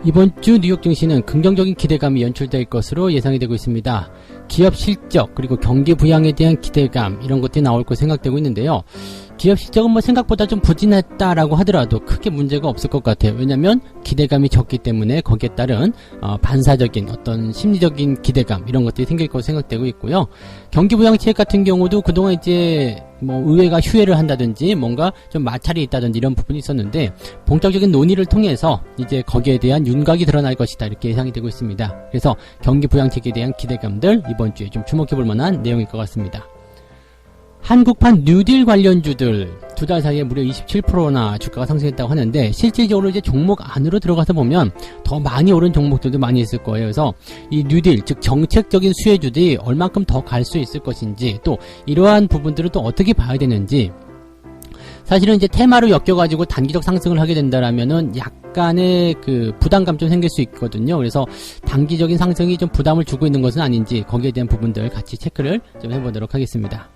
이번 주 뉴욕 증시는 긍정적인 기대감이 연출될 것으로 예상이 되고 있습니다. 기업 실적 그리고 경기 부양에 대한 기대감 이런 것들이 나올 거 생각되고 있는데요. 기업 실적은 생각보다 좀 부진했다라고 하더라도 크게 문제가 없을 것 같아요. 왜냐하면 기대감이 적기 때문에 거기에 따른 반사적인 어떤 심리적인 기대감 이런 것들이 생길 것으로 생각되고 있고요. 경기 부양책 같은 경우도 그동안 이제 의회가 휴회를 한다든지 뭔가 좀 마찰이 있다든지 이런 부분이 있었는데 본격적인 논의를 통해서 이제 거기에 대한 윤곽이 드러날 것이다 이렇게 예상이 되고 있습니다. 그래서 경기 부양책에 대한 기대감들 이번 주에 좀 주목해 볼 만한 내용일 것 같습니다. 한국판 뉴딜 관련주들 두 달 사이에 무려 27%나 주가가 상승했다고 하는데 실질적으로 이제 종목 안으로 들어가서 보면 더 많이 오른 종목들도 많이 있을 거예요. 그래서 이 뉴딜 즉 정책적인 수혜주들이 얼만큼 더 갈 수 있을 것인지 또 이러한 부분들을 또 어떻게 봐야 되는지 사실은 이제 테마로 엮여가지고 단기적 상승을 하게 된다라면은 약간의 그 부담감 좀 생길 수 있거든요. 그래서 단기적인 상승이 좀 부담을 주고 있는 것은 아닌지 거기에 대한 부분들 같이 체크를 좀 해보도록 하겠습니다.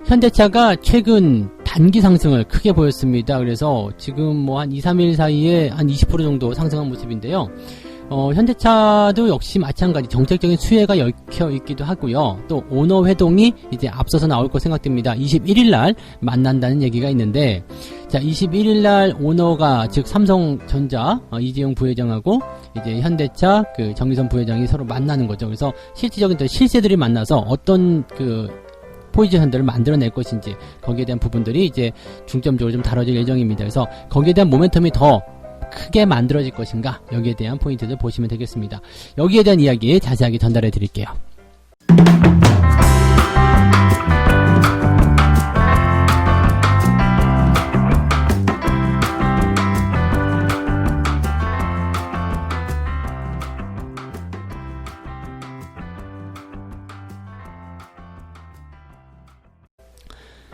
현대차가 최근 단기 상승을 크게 보였습니다. 그래서 지금 한 2, 3일 사이에 한 20% 정도 상승한 모습인데요. 현대차도 역시 마찬가지 정책적인 수혜가 얽혀 있기도 하고요. 또 오너 회동이 이제 앞서서 나올 거 생각됩니다. 21일날 만난다는 얘기가 있는데, 자, 21일날 오너가 즉 삼성전자 이재용 부회장하고 이제 현대차 그 정의선 부회장이 서로 만나는 거죠. 그래서 실질적인 실세들이 만나서 어떤 그 포지션들을 만들어낼 것인지 거기에 대한 부분들이 이제 중점적으로 좀 다뤄질 예정입니다. 그래서 거기에 대한 모멘텀이 더 크게 만들어질 것인가 여기에 대한 포인트들 보시면 되겠습니다. 여기에 대한 이야기 자세하게 전달해 드릴게요.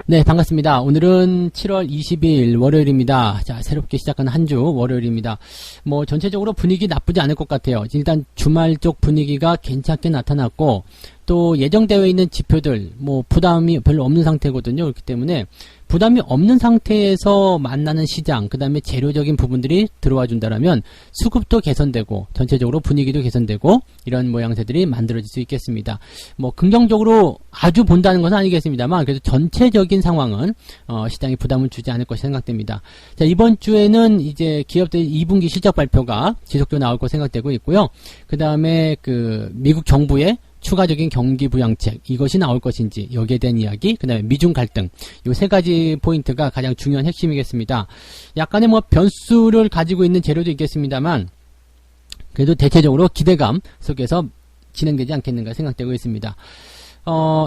네, 반갑습니다. 오늘은 7월 22일 월요일입니다. 자, 새롭게 시작하는 한 주 월요일입니다. 전체적으로 분위기 나쁘지 않을 것 같아요. 일단 주말 쪽 분위기가 괜찮게 나타났고, 또 예정되어 있는 지표들, 부담이 별로 없는 상태거든요. 그렇기 때문에 부담이 없는 상태에서 만나는 시장, 그 다음에 재료적인 부분들이 들어와 준다라면 수급도 개선되고, 전체적으로 분위기도 개선되고, 이런 모양새들이 만들어질 수 있겠습니다. 긍정적으로 아주 본다는 것은 아니겠습니다만, 그래도 전체적인 상황은, 시장에 부담을 주지 않을 것이 생각됩니다. 자, 이번 주에는 이제 기업들의 2분기 실적 발표가 지속적으로 나올 것 생각되고 있고요. 그 다음에 미국 정부의 추가적인 경기 부양책 이것이 나올 것인지 여기에 대한 이야기, 그 다음에 미중 갈등 이 세 가지 포인트가 가장 중요한 핵심이겠습니다. 약간의 변수를 가지고 있는 재료도 있겠습니다만 그래도 대체적으로 기대감 속에서 진행되지 않겠는가 생각되고 있습니다.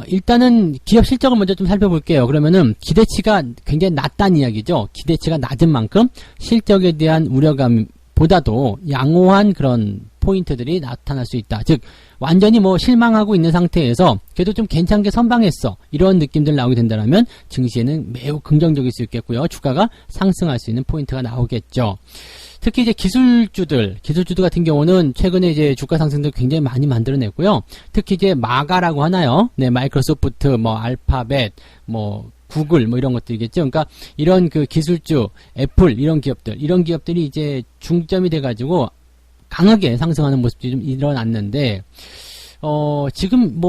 일단은 기업 실적을 먼저 좀 살펴볼게요. 그러면은 기대치가 굉장히 낮다는 이야기죠. 기대치가 낮은 만큼 실적에 대한 우려감 보다도 양호한 그런 포인트들이 나타날 수 있다. 즉 완전히 실망하고 있는 상태에서 그래도 좀 괜찮게 선방했어. 이런 느낌들 나오게 된다면 증시에는 매우 긍정적일 수 있겠고요. 주가가 상승할 수 있는 포인트가 나오겠죠. 특히 이제 기술주들 같은 경우는 최근에 이제 주가 상승도 굉장히 많이 만들어냈고요. 특히 이제 마가라고 하나요? 네, 마이크로소프트, 알파벳, 구글 이런 것들이겠죠. 그러니까 이런 그 기술주, 애플 이런 기업들이 이제 중점이 돼가지고 강하게 상승하는 모습이 좀 일어났는데, 지금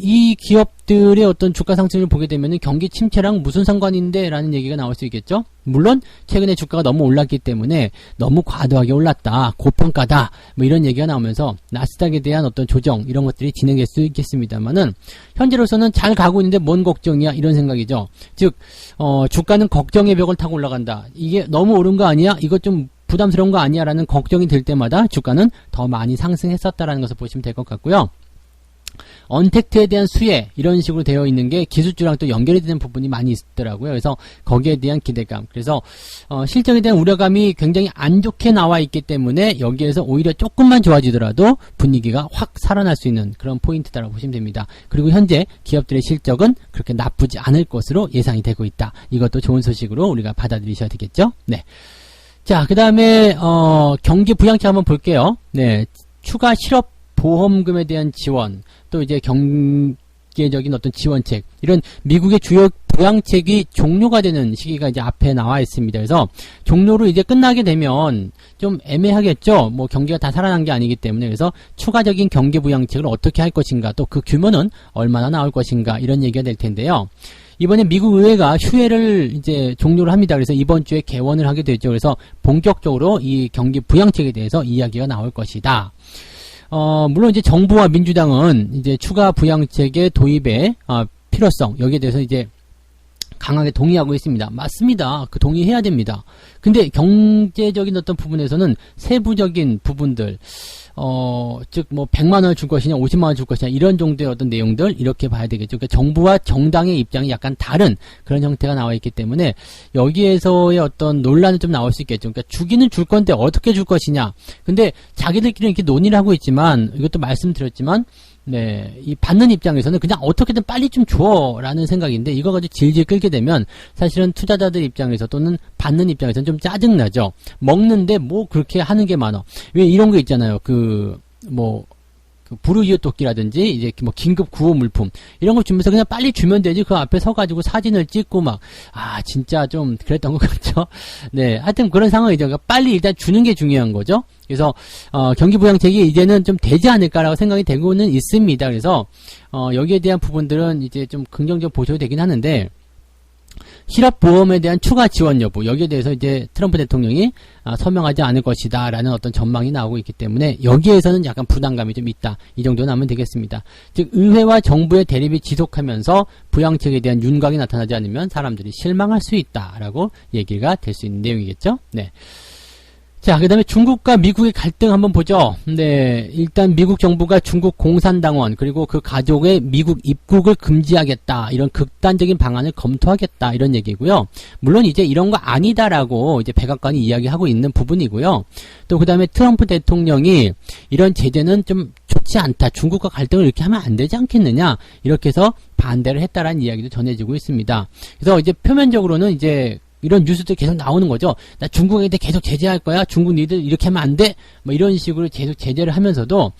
이 기업들의 어떤 주가 상승을 보게 되면은 경기 침체랑 무슨 상관인데 라는 얘기가 나올 수 있겠죠. 물론 최근에 주가가 너무 올랐기 때문에 너무 과도하게 올랐다, 고평가다 이런 얘기가 나오면서 나스닥에 대한 어떤 조정 이런 것들이 진행될 수 있겠습니다만은 현재로서는 잘 가고 있는데 뭔 걱정이야 이런 생각이죠. 즉 주가는 걱정의 벽을 타고 올라간다. 이게 너무 오른 거 아니야? 이것 좀 부담스러운 거 아니야? 라는 걱정이 들 때마다 주가는 더 많이 상승했었다라는 것을 보시면 될 것 같고요. 언택트에 대한 수혜 이런 식으로 되어 있는 게 기술주랑 또 연결이 되는 부분이 많이 있더라고요. 그래서 거기에 대한 기대감, 그래서 실적에 대한 우려감이 굉장히 안 좋게 나와 있기 때문에 여기에서 오히려 조금만 좋아지더라도 분위기가 확 살아날 수 있는 그런 포인트다라고 보시면 됩니다. 그리고 현재 기업들의 실적은 그렇게 나쁘지 않을 것으로 예상이 되고 있다. 이것도 좋은 소식으로 우리가 받아들이셔야 되겠죠. 네. 자, 그 다음에 경기 부양책 한번 볼게요. 네, 추가 실업 보험금에 대한 지원, 또 이제 경제적인 어떤 지원책, 이런 미국의 주요 부양책이 종료가 되는 시기가 이제 앞에 나와 있습니다. 그래서 종료로 이제 끝나게 되면 좀 애매하겠죠. 뭐 경기가 다 살아난 게 아니기 때문에. 그래서 추가적인 경기 부양책을 어떻게 할 것인가, 또 그 규모는 얼마나 나올 것인가, 이런 얘기가 될 텐데요. 이번에 미국 의회가 휴회를 이제 종료를 합니다. 그래서 이번 주에 개원을 하게 되죠. 그래서 본격적으로 이 경기 부양책에 대해서 이야기가 나올 것이다. 물론 이제 정부와 민주당은 이제 추가 부양책의 도입의 필요성, 여기에 대해서 이제 강하게 동의하고 있습니다. 맞습니다. 그 동의해야 됩니다. 근데 경제적인 어떤 부분에서는 세부적인 부분들, 즉, 뭐, 100만원을 줄 것이냐, 50만원을 줄 것이냐, 이런 정도의 어떤 내용들, 이렇게 봐야 되겠죠. 그러니까 정부와 정당의 입장이 약간 다른 그런 형태가 나와 있기 때문에, 여기에서의 어떤 논란은 좀 나올 수 있겠죠. 그러니까 주기는 줄 건데, 어떻게 줄 것이냐. 근데 자기들끼리 이렇게 논의를 하고 있지만, 이것도 말씀드렸지만, 네, 이 받는 입장에서는 그냥 어떻게든 빨리 좀 줘라는 생각인데, 이거 가지고 질질 끌게 되면 사실은 투자자들 입장에서 또는 받는 입장에서는 좀 짜증나죠. 먹는데 뭐 그렇게 하는 게 많아. 왜 이런 거 있잖아요. 그 불우이웃돕기라든지 이제 뭐 긴급 구호 물품 이런 거 주면서 그냥 빨리 주면 되지, 그 앞에 서가지고 사진을 찍고 막 진짜 좀 그랬던 것 같죠. 네, 하여튼 그런 상황이죠. 그러니까 빨리 일단 주는 게 중요한 거죠. 그래서 경기 부양책이 이제는 좀 되지 않을까라고 생각이 되고는 있습니다. 그래서 여기에 대한 부분들은 이제 좀 긍정적으로 보셔도 되긴 하는데, 실업보험에 대한 추가 지원 여부, 여기에 대해서 이제 트럼프 대통령이 서명하지 않을 것이다 라는 어떤 전망이 나오고 있기 때문에 여기에서는 약간 부담감이 좀 있다, 이 정도는 하면 되겠습니다. 즉 의회와 정부의 대립이 지속하면서 부양책에 대한 윤곽이 나타나지 않으면 사람들이 실망할 수 있다 라고 얘기가 될 수 있는 내용이겠죠. 네. 자, 그 다음에 중국과 미국의 갈등 한번 보죠. 네, 일단 미국 정부가 중국 공산당원 그리고 그 가족의 미국 입국을 금지하겠다, 이런 극단적인 방안을 검토하겠다, 이런 얘기고요. 물론 이제 이런 거 아니다라고 이제 백악관이 이야기하고 있는 부분이고요. 또 그 다음에 트럼프 대통령이 이런 제재는 좀 좋지 않다, 중국과 갈등을 이렇게 하면 안 되지 않겠느냐, 이렇게 해서 반대를 했다라는 이야기도 전해지고 있습니다. 그래서 이제 표면적으로는 이제 이런 뉴스도 계속 나오는 거죠. 나 중국에 대해 계속 제재할 거야. 중국 니들 이렇게 하면 안 돼. 뭐 이런 식으로 계속 제재를 하면서도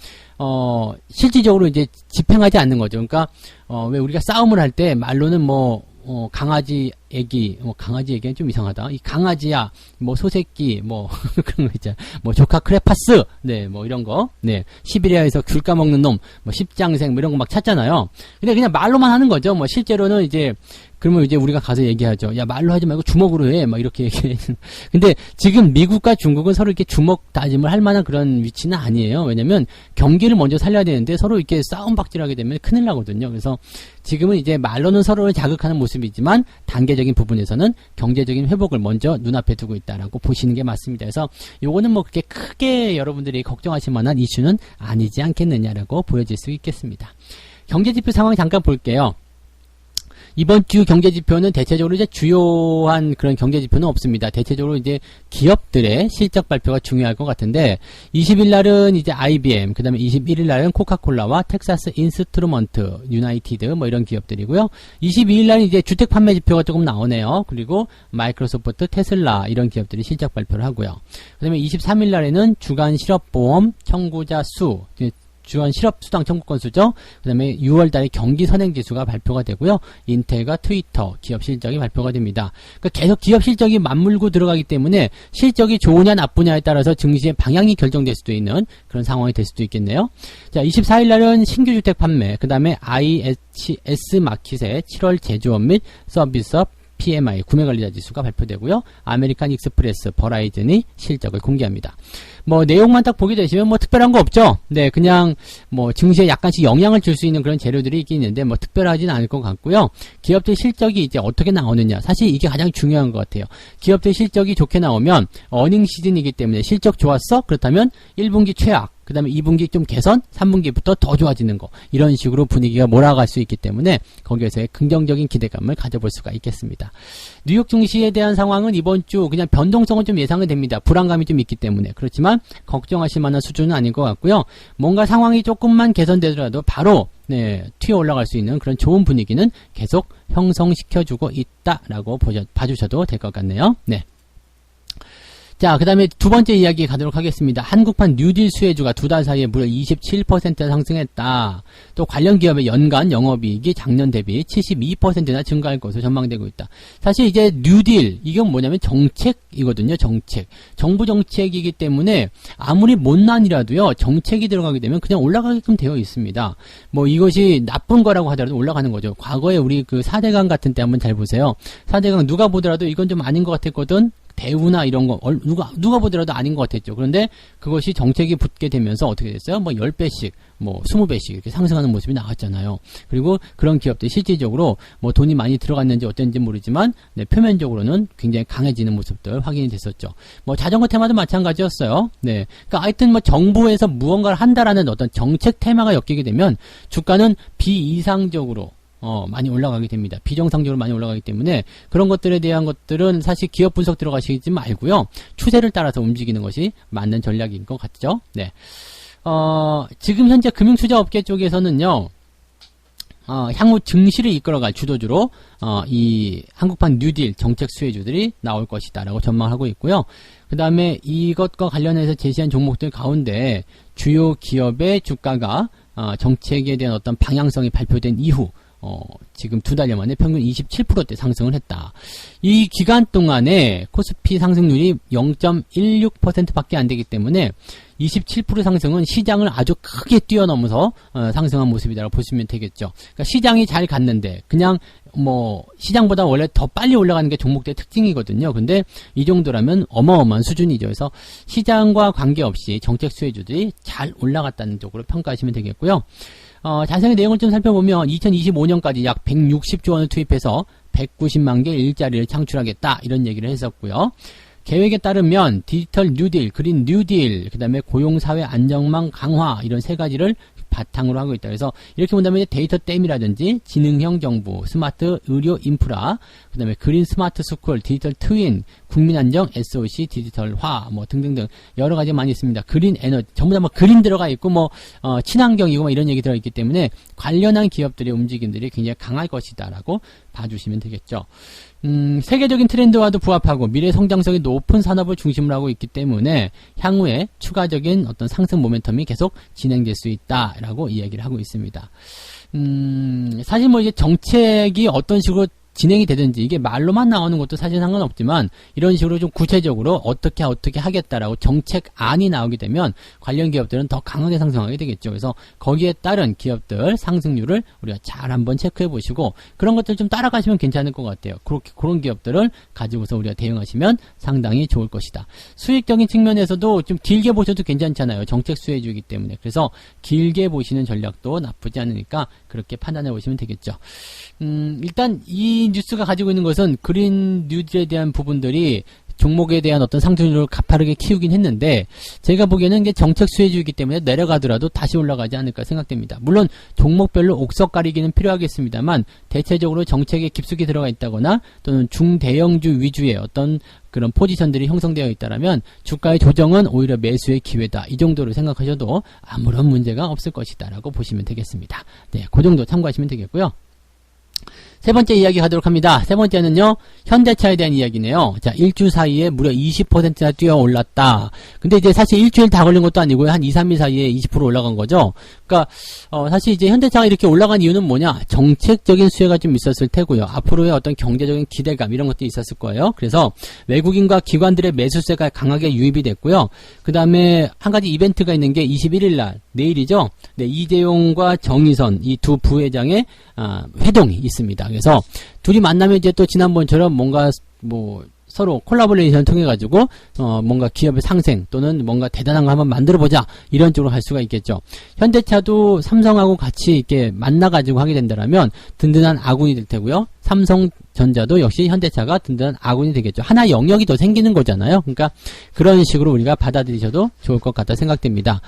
실질적으로 이제 집행하지 않는 거죠. 그러니까 왜 우리가 싸움을 할 때 말로는 뭐 강아지 애기, 강아지 애기는 좀 이상하다. 이 강아지야, 뭐 소새끼, 뭐 그런 거 있잖아. 뭐 조카 크레파스, 네, 뭐 이런 거, 네, 시베리아에서 귤 까먹는 놈, 뭐 십장생, 뭐 이런 거 막 찾잖아요. 근데 그냥 말로만 하는 거죠. 뭐 실제로는 이제 그러면 이제 우리가 가서 얘기하죠. 야, 말로 하지 말고 주먹으로 해. 막 이렇게 얘기해. 근데 지금 미국과 중국은 서로 이렇게 주먹 다짐을 할 만한 그런 위치는 아니에요. 왜냐면 경기를 먼저 살려야 되는데 서로 이렇게 싸움박질 하게 되면 큰일 나거든요. 그래서 지금은 이제 말로는 서로를 자극하는 모습이지만 단계적인 부분에서는 경제적인 회복을 먼저 눈앞에 두고 있다라고 보시는 게 맞습니다. 그래서 요거는 뭐 그렇게 크게 여러분들이 걱정하실 만한 이슈는 아니지 않겠느냐라고 보여질 수 있겠습니다. 경제지표 상황 잠깐 볼게요. 이번 주 경제지표는 대체적으로 이제 주요한 그런 경제지표는 없습니다. 대체적으로 이제 기업들의 실적 발표가 중요할 것 같은데, 20일 날은 이제 IBM, 그 다음에 21일 날은 코카콜라와 텍사스 인스트루먼트, 유나이티드, 뭐 이런 기업들이고요. 22일 날은 이제 주택 판매 지표가 조금 나오네요. 그리고 마이크로소프트, 테슬라, 이런 기업들이 실적 발표를 하고요. 그 다음에 23일 날에는 주간 실업보험 청구자 수, 주간 실업수당 청구 건수죠. 그 다음에 6월 달에 경기 선행지수가 발표가 되고요. 인텔과 트위터 기업 실적이 발표가 됩니다. 그러니까 계속 기업 실적이 맞물고 들어가기 때문에 실적이 좋으냐 나쁘냐에 따라서 증시의 방향이 결정될 수도 있는 그런 상황이 될 수도 있겠네요. 자, 24일 날은 신규 주택 판매, 그 다음에 IHS 마켓의 7월 제조업 및 서비스업 PMI 구매관리자 지수가 발표되고요. 아메리칸 익스프레스, 버라이즌이 실적을 공개합니다. 뭐 내용만 딱 보게 되시면 뭐 특별한 거 없죠. 네, 그냥 뭐 증시에 약간씩 영향을 줄 수 있는 그런 재료들이 있긴 있는데 뭐 특별하진 않을 것 같고요. 기업들 실적이 이제 어떻게 나오느냐, 사실 이게 가장 중요한 것 같아요. 기업들 실적이 좋게 나오면 어닝 시즌이기 때문에 실적 좋았어? 그렇다면 1분기 최악, 그 다음에 2분기 좀 개선, 3분기부터 더 좋아지는 거, 이런 식으로 분위기가 몰아갈 수 있기 때문에 거기에서의 긍정적인 기대감을 가져볼 수가 있겠습니다. 뉴욕 증시에 대한 상황은 이번 주 그냥 변동성은 좀 예상이 됩니다. 불안감이 좀 있기 때문에. 그렇지만 걱정하실 만한 수준은 아닌 것 같고요. 뭔가 상황이 조금만 개선되더라도 바로 튀어 올라갈 수 있는 그런 좋은 분위기는 계속 형성시켜주고 있다라고 봐주셔도 될 것 같네요. 네. 자, 그 다음에 두 번째 이야기 가도록 하겠습니다. 한국판 뉴딜 수혜주가 두 달 사이에 무려 27% 상승했다. 또 관련 기업의 연간 영업이익이 작년 대비 72%나 증가할 것으로 전망되고 있다. 사실 이제 뉴딜, 이건 뭐냐면 정책이거든요. 정책. 정부 정책이기 때문에 아무리 못난이라도요, 정책이 들어가게 되면 그냥 올라가게끔 되어 있습니다. 뭐 이것이 나쁜 거라고 하더라도 올라가는 거죠. 과거에 우리 그 4대강 같은 때 한번 잘 보세요. 4대강 누가 보더라도 이건 좀 아닌 것 같았거든? 대우나 이런 거 누가 보더라도 아닌 것 같았죠. 그런데 그것이 정책이 붙게 되면서 어떻게 됐어요? 뭐 10배씩, 뭐 20배씩 이렇게 상승하는 모습이 나왔잖아요. 그리고 그런 기업들이 실질적으로 뭐 돈이 많이 들어갔는지 어땠는지 모르지만 네, 표면적으로는 굉장히 강해지는 모습들 확인이 됐었죠. 뭐 자전거 테마도 마찬가지였어요. 네, 그러니까 하여튼 뭐 정부에서 무언가를 한다라는 어떤 정책 테마가 엮이게 되면 주가는 비이상적으로 많이 올라가게 됩니다. 비정상적으로 많이 올라가기 때문에 그런 것들에 대한 것들은 사실 기업 분석 들어가시지 말고요. 추세를 따라서 움직이는 것이 맞는 전략인 것 같죠. 네. 지금 현재 금융투자업계 쪽에서는요. 향후 증시를 이끌어갈 주도주로 이 한국판 뉴딜 정책 수혜주들이 나올 것이다 라고 전망하고 있고요. 그 다음에 이것과 관련해서 제시한 종목들 가운데 주요 기업의 주가가 정책에 대한 어떤 방향성이 발표된 이후 지금 두 달여 만에 평균 27%대 상승을 했다. 이 기간 동안에 코스피 상승률이 0.16% 밖에 안 되기 때문에 27% 상승은 시장을 아주 크게 뛰어넘어서 상승한 모습이라고 보시면 되겠죠. 그러니까 시장이 잘 갔는데 그냥 뭐 시장보다 원래 더 빨리 올라가는 게 종목들의 특징이거든요. 근데 이 정도라면 어마어마한 수준이죠. 그래서 시장과 관계없이 정책 수혜주들이 잘 올라갔다는 쪽으로 평가하시면 되겠고요. 자세히 내용을 좀 살펴보면 2025년까지 약 160조 원을 투입해서 190만 개 일자리를 창출하겠다 이런 얘기를 했었고요. 계획에 따르면 디지털 뉴딜, 그린 뉴딜, 그 다음에 고용사회 안정망 강화 이런 세 가지를 바탕으로 하고 있다. 그래서 이렇게 본다면 데이터 댐이라든지 지능형 정부, 스마트 의료 인프라, 그 다음에 그린 스마트 스쿨, 디지털 트윈, 국민안정, SOC, 디지털화, 뭐 등등등 여러 가지 많이 있습니다. 그린 에너지, 전부 다 뭐 그린 들어가 있고 뭐 친환경이고 뭐 이런 얘기 들어 있기 때문에 관련한 기업들의 움직임들이 굉장히 강할 것이다라고 봐주시면 되겠죠. 세계적인 트렌드와도 부합하고 미래 성장성이 높은 산업을 중심으로 하고 있기 때문에 향후에 추가적인 어떤 상승 모멘텀이 계속 진행될 수 있다라고 이야기를 하고 있습니다. 사실 뭐 이제 정책이 어떤 식으로 진행이 되든지 이게 말로만 나오는 것도 사실 상관없지만 이런 식으로 좀 구체적으로 어떻게 하겠다라고 정책안이 나오게 되면 관련 기업들은 더 강하게 상승하게 되겠죠. 그래서 거기에 따른 기업들 상승률을 우리가 잘 한번 체크해 보시고 그런 것들 좀 따라가시면 괜찮을 것 같아요. 그런 기업들을 가지고서 우리가 대응하시면 상당히 좋을 것이다. 수익적인 측면에서도 좀 길게 보셔도 괜찮잖아요. 정책 수혜주이기 때문에. 그래서 길게 보시는 전략도 나쁘지 않으니까 그렇게 판단해 보시면 되겠죠. 일단 이 뉴스가 가지고 있는 것은 그린 뉴딜에 대한 부분들이 종목에 대한 어떤 상승률을 가파르게 키우긴 했는데 제가 보기에는 이게 정책 수혜주이기 때문에 내려가더라도 다시 올라가지 않을까 생각됩니다. 물론 종목별로 옥석 가리기는 필요하겠습니다만 대체적으로 정책에 깊숙이 들어가 있다거나 또는 중대형주 위주의 어떤 그런 포지션들이 형성되어 있다면 주가의 조정은 오히려 매수의 기회다. 이 정도로 생각하셔도 아무런 문제가 없을 것이다 라고 보시면 되겠습니다. 네, 그 정도 참고하시면 되겠고요. 세 번째 이야기 가도록 합니다. 세 번째는요, 현대차에 대한 이야기네요. 자, 일주 사이에 무려 20%나 뛰어 올랐다. 근데 이제 사실 일주일 다 걸린 것도 아니고요. 한 2, 3일 사이에 20% 올라간 거죠. 그러니까, 사실 이제 현대차가 이렇게 올라간 이유는 뭐냐? 정책적인 수혜가 좀 있었을 테고요. 앞으로의 어떤 경제적인 기대감, 이런 것도 있었을 거예요. 그래서 외국인과 기관들의 매수세가 강하게 유입이 됐고요. 그 다음에 한 가지 이벤트가 있는 게 21일 날, 내일이죠. 네, 이재용과 정의선, 이 두 부회장의 회동이 있습니다. 그래서 둘이 만나면 이제 또 지난번처럼 뭔가 뭐 서로 콜라보레이션을 통해 가지고 뭔가 기업의 상생 또는 뭔가 대단한 거 한번 만들어 보자 이런 쪽으로 갈 수가 있겠죠. 현대차도 삼성하고 같이 이렇게 만나 가지고 하게 된다면 든든한 아군이 될 테고요. 삼성전자도 역시 현대차가 든든한 아군이 되겠죠. 하나 영역이 더 생기는 거잖아요. 그러니까 그런 식으로 우리가 받아들이셔도 좋을 것 같다 생각됩니다.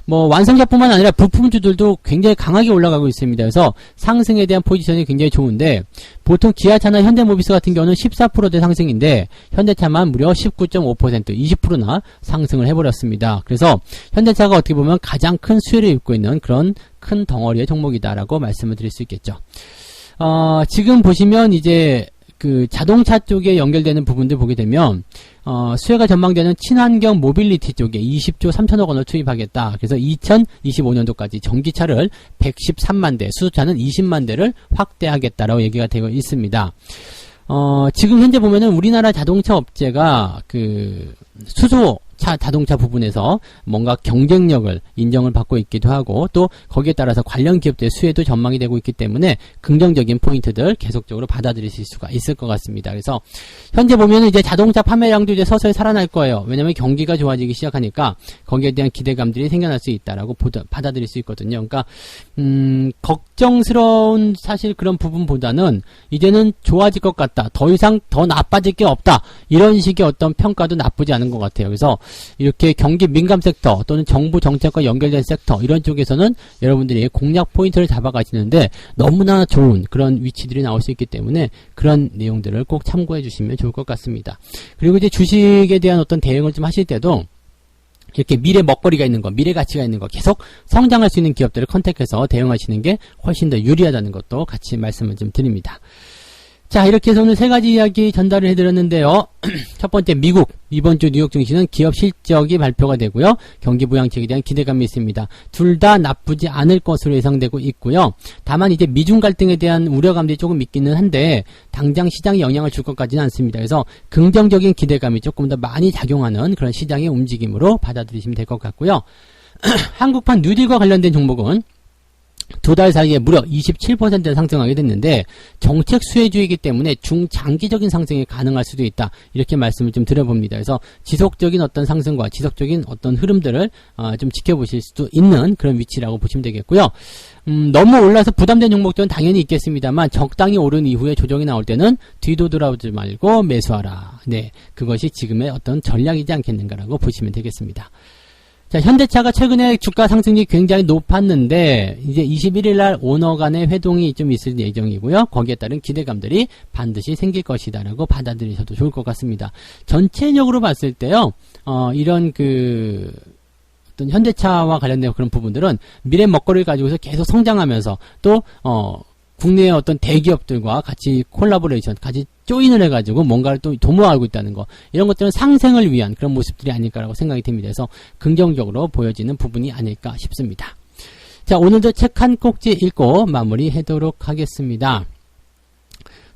뭐 완성차뿐만 아니라 부품주들도 굉장히 강하게 올라가고 있습니다. 그래서 상승에 대한 포지션이 굉장히 좋은데 보통 기아차나 현대모비스 같은 경우는 14%대 상승인데 현대차만 무려 19.5% 20%나 상승을 해버렸습니다. 그래서 현대차가 어떻게 보면 가장 큰 수혜를 입고 있는 그런 큰 덩어리의 종목이다라고 말씀을 드릴 수 있겠죠. 지금 보시면 이제 그 자동차 쪽에 연결되는 부분들 보게 되면 수혜가 전망되는 친환경 모빌리티 쪽에 20조 3천억 원을 투입하겠다. 그래서 2025년도까지 전기차를 113만 대, 수소차는 20만 대를 확대하겠다라고 얘기가 되어 있습니다. 지금 현재 보면은 우리나라 자동차 업체가 그 수소차 자동차 부분에서 뭔가 경쟁력을 인정을 받고 있기도 하고, 또 거기에 따라서 관련 기업들의 수혜도 전망이 되고 있기 때문에 긍정적인 포인트들 계속적으로 받아들이실 수가 있을 것 같습니다. 그래서 현재 보면은 이제 자동차 판매량도 이제 서서히 살아날 거예요. 왜냐면 경기가 좋아지기 시작하니까 거기에 대한 기대감들이 생겨날 수 있다라고 받아들일 수 있거든요. 그러니까 걱정스러운 사실 그런 부분보다는 이제는 좋아질 것 같다, 더 이상 더 나빠질 게 없다, 이런 식의 어떤 평가도 나쁘지 않은 것 같아요. 그래서 이렇게 경기 민감 섹터 또는 정부 정책과 연결된 섹터, 이런 쪽에서는 여러분들이 공략 포인트를 잡아가시는데 너무나 좋은 그런 위치들이 나올 수 있기 때문에 그런 내용들을 꼭 참고해 주시면 좋을 것 같습니다. 그리고 이제 주식에 대한 어떤 대응을 좀 하실 때도 이렇게 미래 먹거리가 있는 거, 미래 가치가 있는 거, 계속 성장할 수 있는 기업들을 컨택해서 대응하시는 게 훨씬 더 유리하다는 것도 같이 말씀을 좀 드립니다. 자, 이렇게 해서 오늘 세 가지 이야기 전달을 해드렸는데요. 첫 번째, 미국 이번 주 뉴욕 증시는 기업 실적이 발표가 되고요. 경기 부양책에 대한 기대감이 있습니다. 둘 다 나쁘지 않을 것으로 예상되고 있고요. 다만 이제 미중 갈등에 대한 우려감들이 조금 있기는 한데 당장 시장에 영향을 줄 것 같지는 않습니다. 그래서 긍정적인 기대감이 조금 더 많이 작용하는 그런 시장의 움직임으로 받아들이시면 될 것 같고요. 한국판 뉴딜과 관련된 종목은 두 달 사이에 무려 27% 상승하게 됐는데 정책 수혜주이기 때문에 중장기적인 상승이 가능할 수도 있다, 이렇게 말씀을 좀 드려봅니다. 그래서 지속적인 어떤 상승과 지속적인 어떤 흐름들을 좀 지켜보실 수도 있는 그런 위치라고 보시면 되겠고요. 너무 올라서 부담된 종목들은 당연히 있겠습니다만 적당히 오른 이후에 조정이 나올 때는 뒤도 돌아오지 말고 매수하라. 네, 그것이 지금의 어떤 전략이지 않겠는가라고 보시면 되겠습니다. 자, 현대차가 최근에 주가 상승률이 굉장히 높았는데 이제 21일날 오너 간의 회동이 좀 있을 예정이고요. 거기에 따른 기대감들이 반드시 생길 것이다라고 받아들이셔도 좋을 것 같습니다. 전체적으로 봤을 때요, 이런 어떤 현대차와 관련된 그런 부분들은 미래 먹거리를 가지고서 계속 성장하면서 또 국내의 어떤 대기업들과 같이 콜라보레이션, 같이 조인을 해가지고 뭔가를 또 도모하고 있다는 거, 이런 것들은 상생을 위한 그런 모습들이 아닐까라고 생각이 됩니다. 그래서 긍정적으로 보여지는 부분이 아닐까 싶습니다. 자, 오늘도 책 한 꼭지 읽고 마무리하도록 하겠습니다.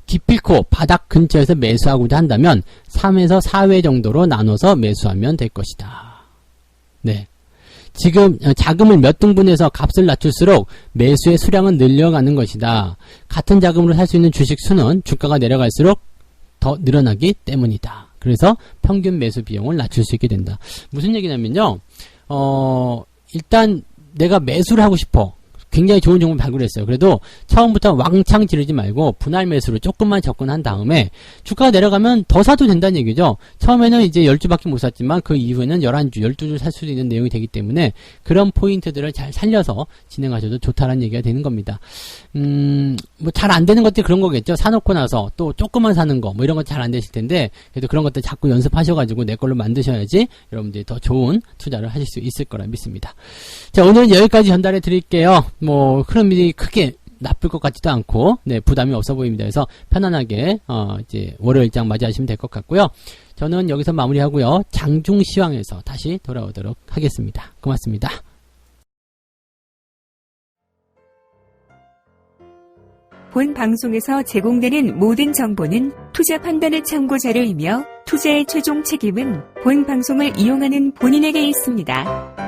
기필코 바닥 근처에서 매수하고자 한다면 3에서 4회 정도로 나눠서 매수하면 될 것이다. 네. 지금 자금을 몇 등분해서 값을 낮출수록 매수의 수량은 늘려가는 것이다. 같은 자금으로 살 수 있는 주식 수는 주가가 내려갈수록 더 늘어나기 때문이다. 그래서 평균 매수 비용을 낮출 수 있게 된다. 무슨 얘기냐면요, 일단 내가 매수를 하고 싶어. 굉장히 좋은 종목을 발굴했어요. 그래도 처음부터 왕창 지르지 말고 분할 매수로 조금만 접근한 다음에 주가가 내려가면 더 사도 된다는 얘기죠. 처음에는 이제 10주밖에 못 샀지만 그 이후에는 11주, 12주 살 수도 있는 내용이 되기 때문에 그런 포인트들을 잘 살려서 진행하셔도 좋다라는 얘기가 되는 겁니다. 뭐 잘 안 되는 것들이 그런 거겠죠. 사놓고 나서 또 조금만 사는 거, 뭐 이런 거 잘 안 되실 텐데 그래도 그런 것들 자꾸 연습하셔가지고 내 걸로 만드셔야지 여러분들이 더 좋은 투자를 하실 수 있을 거라 믿습니다. 자, 오늘은 여기까지 전달해 드릴게요. 뭐 흐름이 크게 나쁠 것 같지도 않고, 네, 부담이 없어 보입니다. 그래서 편안하게 이제 월요일장 맞이하시면 될 것 같고요. 저는 여기서 마무리하고요. 장중시황에서 다시 돌아오도록 하겠습니다. 고맙습니다. 본 방송에서 제공되는 모든 정보는 투자 판단의 참고 자료이며 투자의 최종 책임은 본 방송을 이용하는 본인에게 있습니다.